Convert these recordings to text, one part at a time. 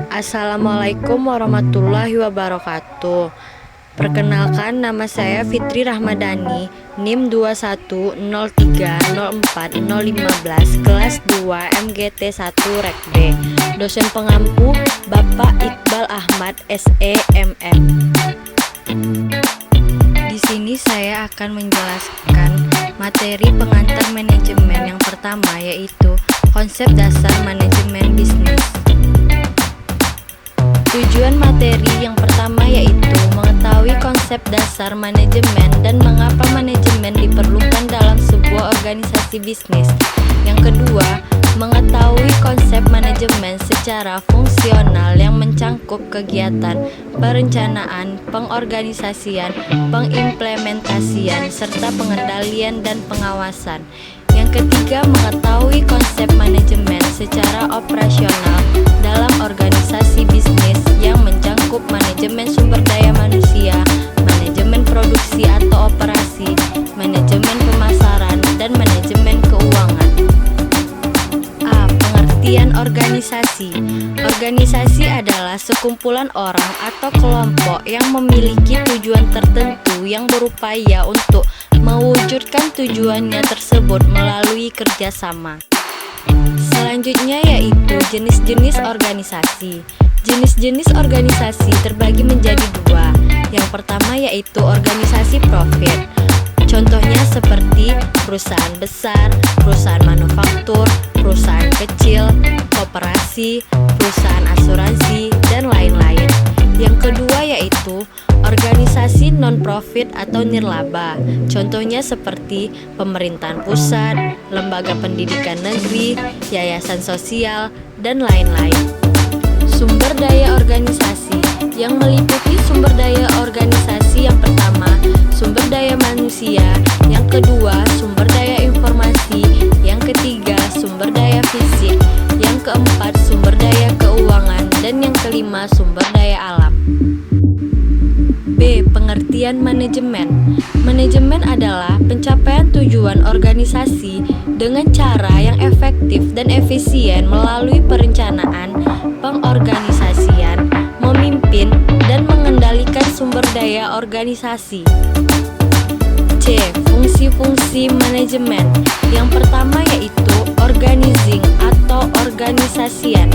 Assalamualaikum warahmatullahi wabarakatuh. Perkenalkan, nama saya Fitri Rahmadani, NIM 2103040015, kelas 2 MGT 1 Rek B. Dosen pengampu Bapak Iqbal Ahmad SEMM. Di sini saya akan menjelaskan materi pengantar manajemen yang pertama, yaitu konsep dasar manajemen bisnis. Tujuan materi yang pertama yaitu mengetahui konsep dasar manajemen dan mengapa manajemen diperlukan dalam sebuah organisasi bisnis. Yang kedua, mengetahui konsep manajemen secara fungsional yang mencangkup kegiatan perencanaan, pengorganisasian, pengimplementasian, serta pengendalian dan pengawasan. Yang ketiga, mengetahui konsep manajemen secara operasional dalam organisasi bisnis yang mencangkup manajemen sumber daya manusia, manajemen produksi atau operasi, manajemen pemasaran, dan manajemen keuangan. A. Pengertian organisasi. Organisasi adalah sekumpulan orang atau kelompok yang memiliki tujuan tertentu yang berupaya untuk mewujudkan tujuannya tersebut melalui kerjasama. Selanjutnya yaitu jenis-jenis organisasi. Jenis-jenis organisasi terbagi menjadi dua. Yang pertama yaitu organisasi profit. Contohnya seperti perusahaan besar, perusahaan manufaktur, perusahaan kecil, koperasi, perusahaan asuransi, dan lain-lain. Yang kedua yaitu organisasi non-profit atau nirlaba. Contohnya seperti pemerintahan pusat, lembaga pendidikan negeri, yayasan sosial, dan lain-lain. Sumber daya organisasi yang meliputi sumber daya organisasi yang pertama, sumber daya manusia, yang kedua, sumber daya informasi, yang ketiga, sumber daya fisik, yang keempat, sumber daya keuangan, dan yang kelima, sumber daya alam. B. Pengertian manajemen. Manajemen adalah pencapaian tujuan organisasi dengan cara yang efektif dan efisien melalui perencanaan, pengorganisasian, memimpin, dan mengendalikan sumber daya organisasi. C. Fungsi-fungsi manajemen. Yang pertama yaitu organizing atau organisasian,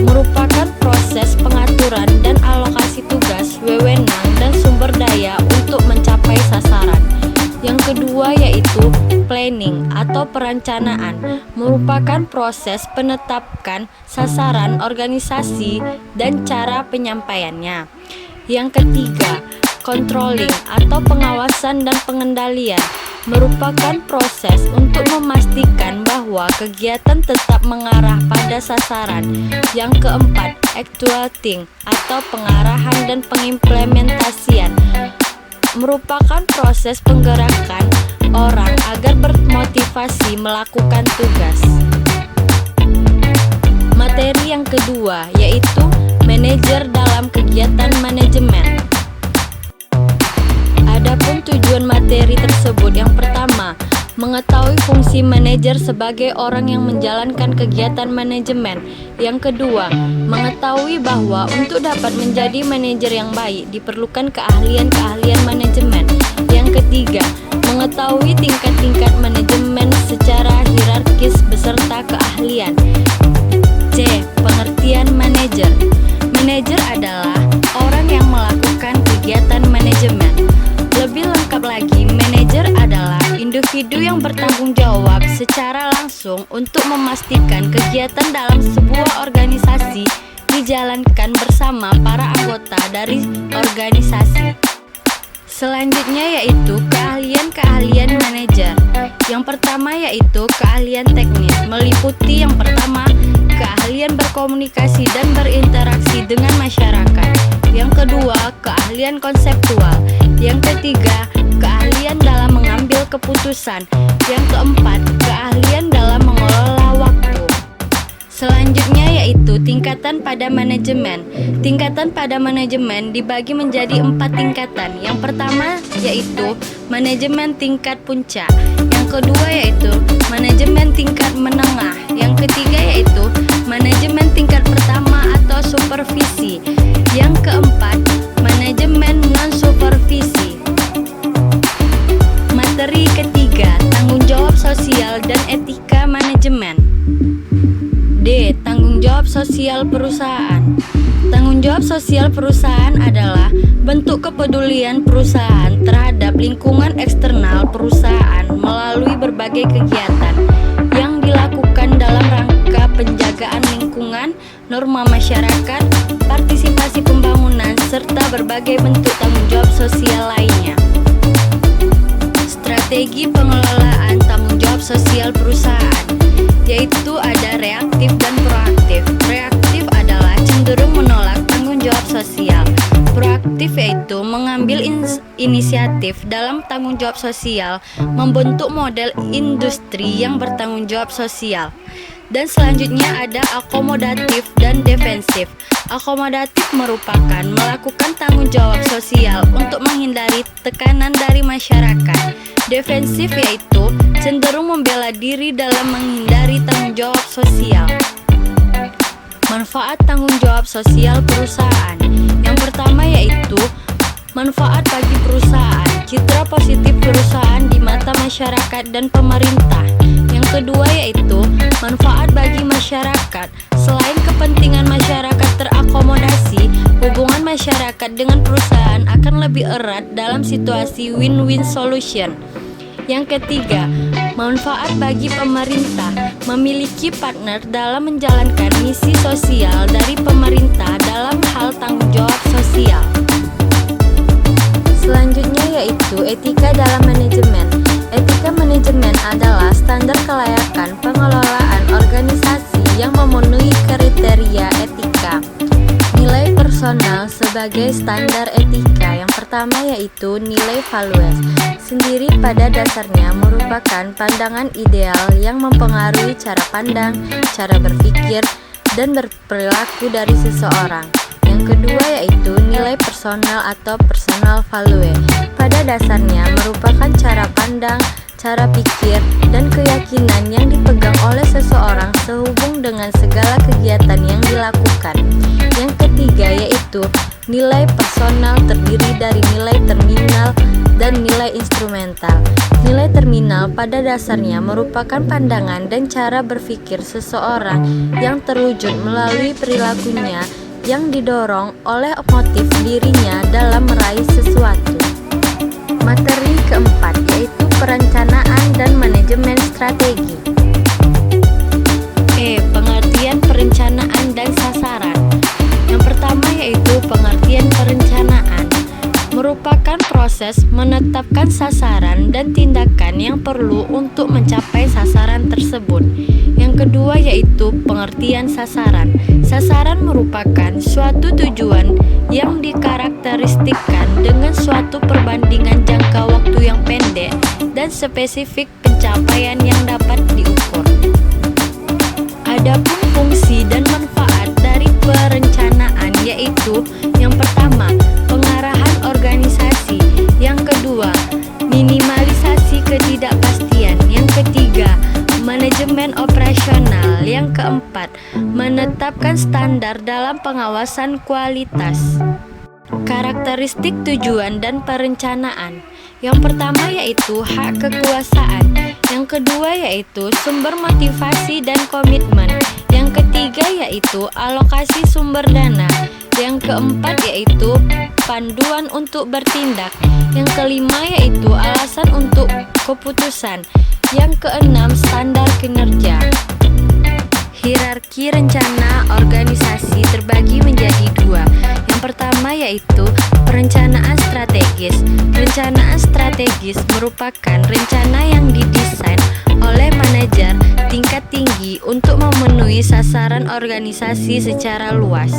merupakan proses pengaturan dan alokasi tugas, wewenang, dan sumber daya untuk mencapai sasaran. Yang kedua yaitu planning atau perencanaan, merupakan proses penetapan sasaran organisasi dan cara penyampaiannya. Yang ketiga, controlling atau pengawasan dan pengendalian, merupakan proses untuk memastikan bahwa kegiatan tetap mengarah pada sasaran. Yang keempat, actuating atau pengarahan dan pengimplementasian, merupakan proses penggerakan orang agar bermotivasi melakukan tugas. Materi yang kedua yaitu manajer dalam kegiatan manajemen. Adapun tujuan materi tersebut, yang pertama, mengetahui fungsi manajer sebagai orang yang menjalankan kegiatan manajemen. Yang kedua, mengetahui bahwa untuk dapat menjadi manajer yang baik diperlukan keahlian-keahlian manajemen. Yang ketiga, mengetahui tingkat-tingkat manajemen secara hierarkis beserta keahlian. C. Pengertian manajer. Manajer adalah orang yang melakukan kegiatan manajemen. Lebih lengkap lagi, manajer adalah individu yang bertanggung jawab secara langsung untuk memastikan kegiatan dalam sebuah organisasi dijalankan bersama para anggota dari organisasi. Selanjutnya yaitu keahlian-keahlian manajer. Yang pertama yaitu keahlian teknis, meliputi yang pertama, keahlian berkomunikasi dan berinteraksi dengan masyarakat. Yang kedua, keahlian konseptual. Yang ketiga, keahlian dalam mengambil keputusan. Yang keempat, keahlian dalam mengelola waktu. Selanjutnya yaitu tingkatan pada manajemen. Tingkatan pada manajemen dibagi menjadi 4 tingkatan. Yang pertama yaitu manajemen tingkat puncak. Yang kedua yaitu manajemen tingkat menengah. Yang ketiga yaitu manajemen tingkat pertama atau sosial perusahaan. Tanggung jawab sosial perusahaan adalah bentuk kepedulian perusahaan terhadap lingkungan eksternal perusahaan melalui berbagai kegiatan yang dilakukan dalam rangka penjagaan lingkungan, norma masyarakat, partisipasi pembangunan, serta berbagai bentuk tanggung jawab sosial lainnya. Strategi pengelolaan tanggung jawab sosial perusahaan, yaitu ada reaktif dan proaktif. Reaktif adalah cenderung menolak tanggung jawab sosial. Proaktif yaitu mengambil inisiatif dalam tanggung jawab sosial, membentuk model industri yang bertanggung jawab sosial. Dan selanjutnya ada akomodatif dan defensif. Akomodatif merupakan melakukan tanggung jawab sosial untuk menghindari tekanan dari masyarakat. Defensif yaitu cenderung membela diri dalam menghindari tanggung jawab sosial. Manfaat tanggung jawab sosial perusahaan. Yang pertama yaitu manfaat bagi perusahaan, citra positif perusahaan di mata masyarakat dan pemerintah. Yang kedua yaitu manfaat bagi masyarakat. Selain kepentingan masyarakat terakomodasi, hubungan masyarakat dengan perusahaan akan lebih erat dalam situasi win-win solution. Yang ketiga, manfaat bagi pemerintah, memiliki partner dalam menjalankan misi sosial dari pemerintah dalam hal tanggung jawab sosial. Selanjutnya yaitu etika dalam manajemen. Etika manajemen adalah standar kelayakan pengelolaan organisasi yang memenuhi kriteria etika. Nilai personal sebagai standar etika. Yang pertama yaitu nilai values. Sendiri pada dasarnya merupakan pandangan ideal yang mempengaruhi cara pandang, cara berpikir, dan berperilaku dari seseorang. Yang kedua yaitu nilai personal atau personal value. Pada dasarnya merupakan cara pandang, cara pikir, dan keyakinan yang dipegang oleh seseorang sehubung dengan segala kegiatan yang dilakukan. Yang ketiga yaitu nilai personal terdiri dari nilai terminal dan nilai instrumental. Nilai terminal pada dasarnya merupakan pandangan dan cara berpikir seseorang yang terwujud melalui perilakunya yang didorong oleh motif dirinya dalam meraih sesuatu. Materi keempat yaitu perencanaan dan manajemen strategi. Pengertian perencanaan dan sasaran. Yang pertama yaitu pengertian perencanaan. Merupakan proses menetapkan sasaran dan tindakan yang perlu untuk mencapai sasaran tersebut. Yang kedua yaitu pengertian sasaran. Sasaran merupakan suatu tujuan yang dikarakteristikkan dengan suatu perbandingan jangka waktu yang pendek dan spesifik pencapaian yang dapat diukur. Adapun fungsi dan manfaat dari perencanaan yaitu yang pertama, pengarahan organisasi. Yang kedua, minimalisasi ketidakpastian. Yang ketiga, manajemen operasional. Yang keempat, menetapkan standar dalam pengawasan kualitas. Karakteristik tujuan dan perencanaan. Yang pertama yaitu hak kekuasaan. Yang kedua yaitu sumber motivasi dan komitmen. Yang ketiga yaitu alokasi sumber dana. Yang keempat yaitu panduan untuk bertindak. Yang kelima yaitu alasan untuk keputusan. Yang keenam standar kinerja. Hierarki rencana organisasi terbagi menjadi dua. Yang pertama yaitu perencanaan strategis. Perencanaan strategis merupakan rencana yang didesain oleh manajer tingkat tinggi untuk memenuhi sasaran organisasi secara luas.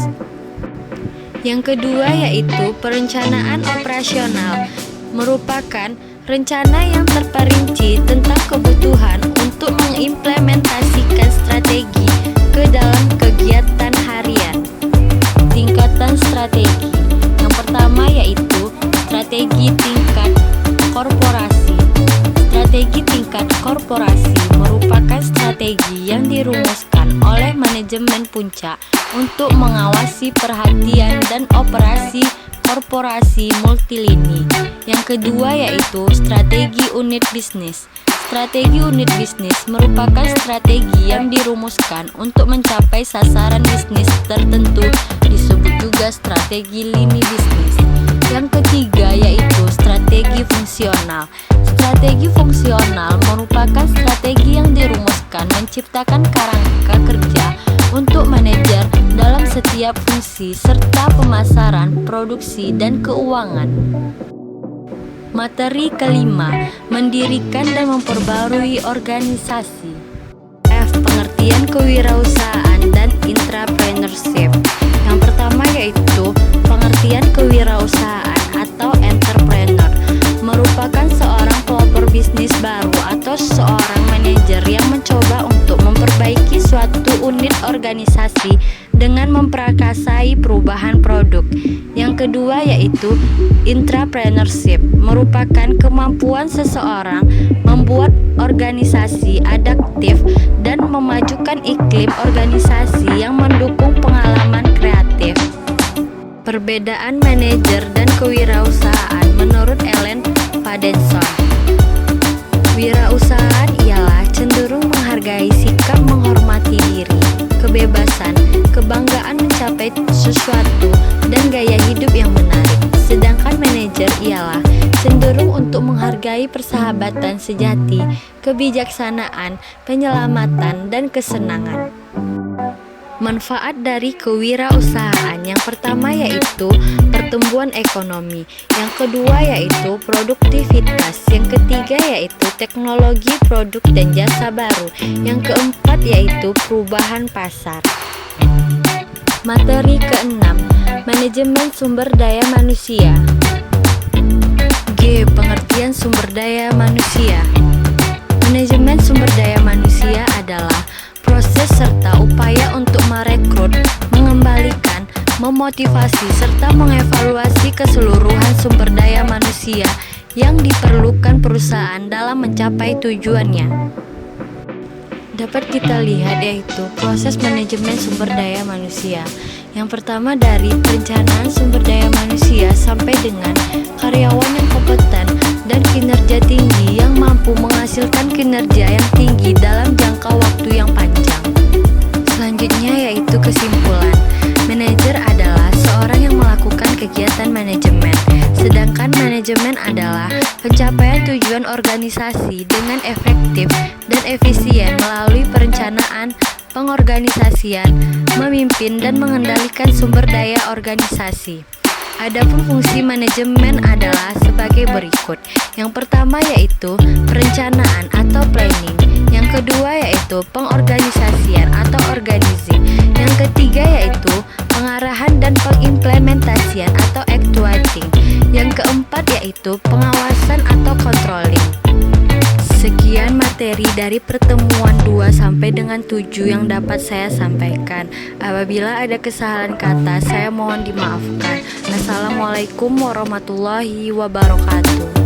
Yang kedua yaitu perencanaan operasional, merupakan rencana yang terperinci tentang kebutuhan untuk mengimplementasikan strategi ke dalam kegiatan harian. Tingkatan strategi. Yang pertama yaitu strategi tingkat korporasi. Strategi tingkat korporasi merupakan strategi yang dirumuskan oleh manajemen puncak untuk mengawasi perhatian dan operasi korporasi multilini. Yang kedua yaitu strategi unit bisnis. Strategi unit bisnis merupakan strategi yang dirumuskan untuk mencapai sasaran bisnis tertentu, disebut juga strategi lini bisnis. Yang ketiga yaitu strategi fungsional. Strategi fungsional merupakan strategi yang dirumuskan menciptakan kerangka kerja untuk manajer dalam setiap fungsi serta pemasaran, produksi, dan keuangan. Materi kelima, mendirikan dan memperbarui organisasi. F. Pengertian kewirausahaan dan intrapreneurship. Yang pertama yaitu pengertian kewirausahaan atau entrepreneur merupakan seorang pelopor bisnis baru atau seorang manajer yang mencoba untuk memperbaiki suatu unit organisasi dengan memprakarsai perubahan produk. Yang kedua yaitu intrapreneurship merupakan kemampuan seseorang membuat organisasi adaptif dan memajukan iklim organisasi yang mendukung pengalaman kreatif. Perbedaan manajer dan kewirausahaan menurut Ellen Paddenson. Wirausahaan ialah cenderung menghargai sikap menghormati diri, kebebasan, kebanggaan mencapai sesuatu, dan gaya hidup yang menarik. Sedangkan manajer ialah cenderung untuk menghargai persahabatan sejati, kebijaksanaan, penyelamatan, dan kesenangan. Manfaat dari kewirausahaan yang pertama yaitu pertumbuhan ekonomi, yang kedua yaitu produktivitas, yang ketiga yaitu teknologi produk dan jasa baru, yang keempat yaitu perubahan pasar. Materi keenam, manajemen sumber daya manusia. G. Pengertian sumber daya manusia. Manajemen sumber daya manusia adalah proses serta upaya untuk merekrut, mengembalikan, memotivasi, serta mengevaluasi keseluruhan sumber daya manusia yang diperlukan perusahaan dalam mencapai tujuannya. Dapat kita lihat yaitu proses manajemen sumber daya manusia. Yang pertama dari perencanaan sumber daya manusia sampai dengan karyawan yang kompeten dan kinerja tinggi yang mampu menghasilkan kinerja yang tinggi dalam jangka waktu yang panjang. Selanjutnya yaitu kesimpulan. Manajer adalah seorang yang melakukan kegiatan manajemen, sedangkan manajemen adalah pencapaian tujuan organisasi dengan efektif dan efisien melalui perencanaan, pengorganisasian, memimpin dan mengendalikan sumber daya organisasi. Adapun fungsi manajemen adalah sebagai berikut. Yang pertama yaitu perencanaan atau planning. Yang kedua yaitu pengorganisasian atau organizing. Yang ketiga yaitu pengarahan dan pengimplementasian atau actuating. Yang keempat yaitu pengawasan atau controlling. Sekian materi dari pertemuan 2 sampai dengan 7 yang dapat saya sampaikan. Apabila ada kesalahan kata, saya mohon dimaafkan. Assalamualaikum warahmatullahi wabarakatuh.